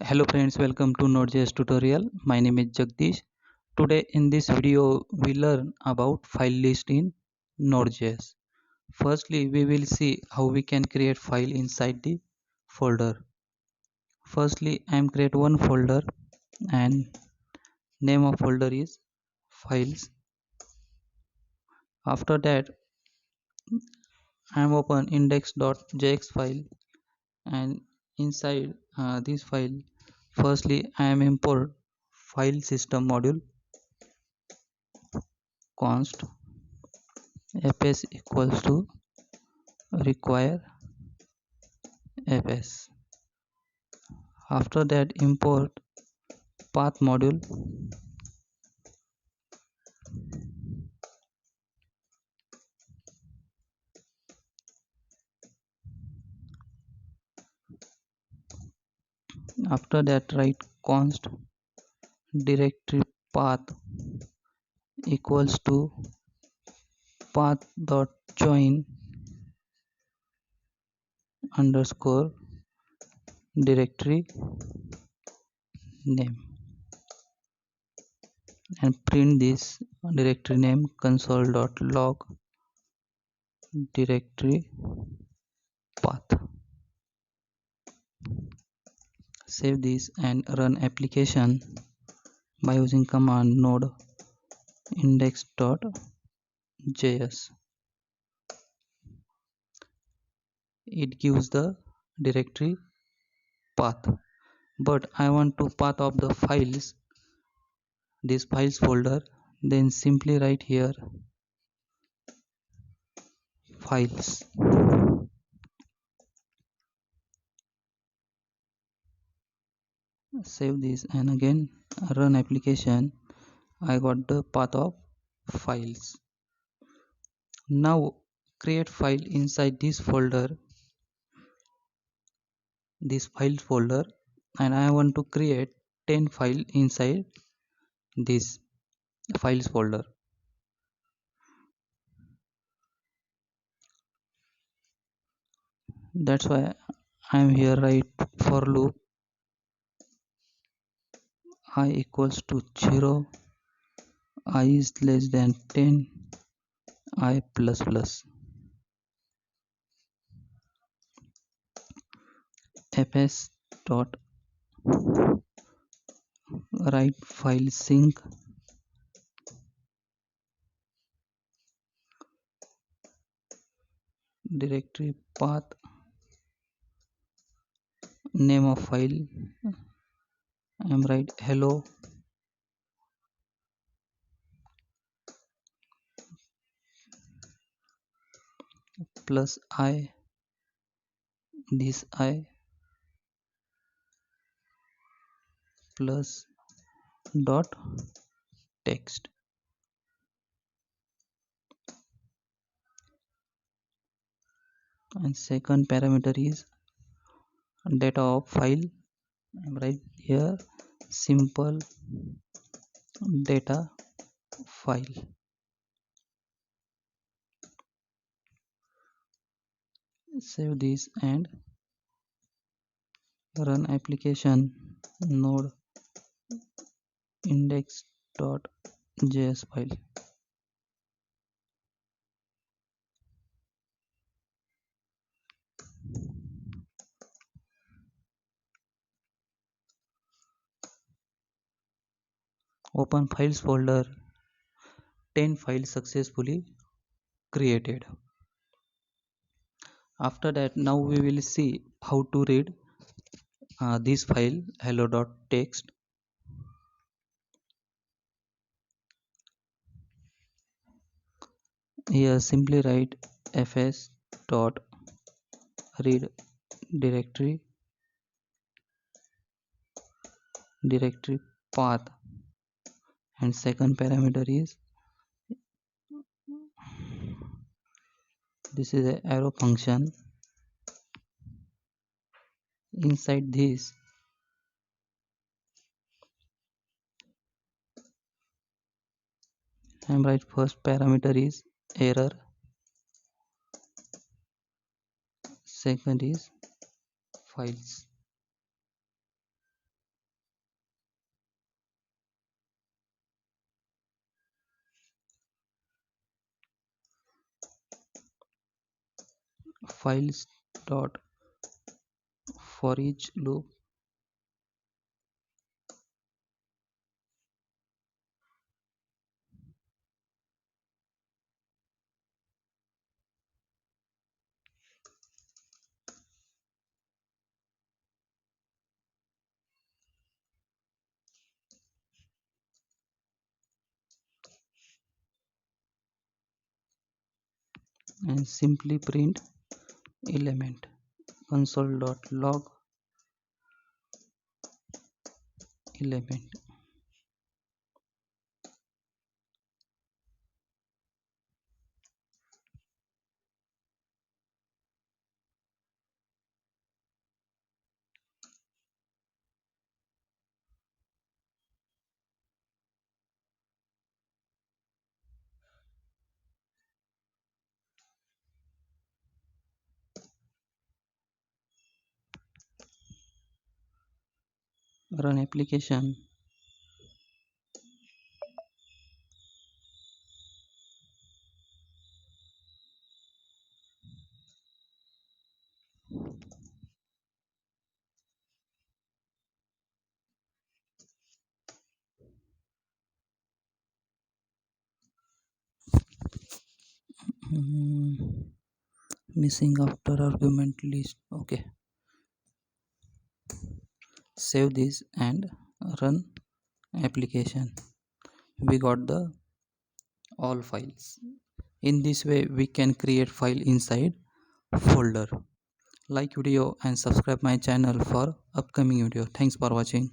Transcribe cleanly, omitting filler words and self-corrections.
Hello friends, welcome to Node.js tutorial. My name is Jagdish. Today in this video we learn about file list in Node.js. Firstly, we will see how we can create file inside the folder. Firstly, I am create one folder and name of folder is files. After that, I am open index.jx file and inside this file, firstly I am import file system module const fs equals to require fs. After that, import path module. After that, write const directory path equals to path dot join underscore directory name and print this directory name console.log directory path. Save this and run application by using command node index.js. It gives the directory path, but I want to path of the files, this files folder. Then simply write here files. Save this and again run application. I got the path of files. Now create file inside this folder, this file folder, and I want to create 10 file inside this files folder. That's why I am here write for loop I equals to 0, I is less than 10, I plus plus. Fs dot write file sync directory path name of file. I am write hello plus I, this I plus dot text. And second parameter is data of file. I am write here simple data file. Save this and run application node index.js file. Open files folder. 10 files successfully created. After that, now we will see how to read this file hello.txt. Here simply write fs dot read directory path, and second parameter is this is a arrow function. Inside this I am write first parameter is error, second is files. files dot for each loop and simply print element console.log element. Run application. Hmm, missing after argument list. Okay, save this and run application. We got the all files. In this way we can create file inside folder. Like video and subscribe my channel for upcoming video. Thanks for watching.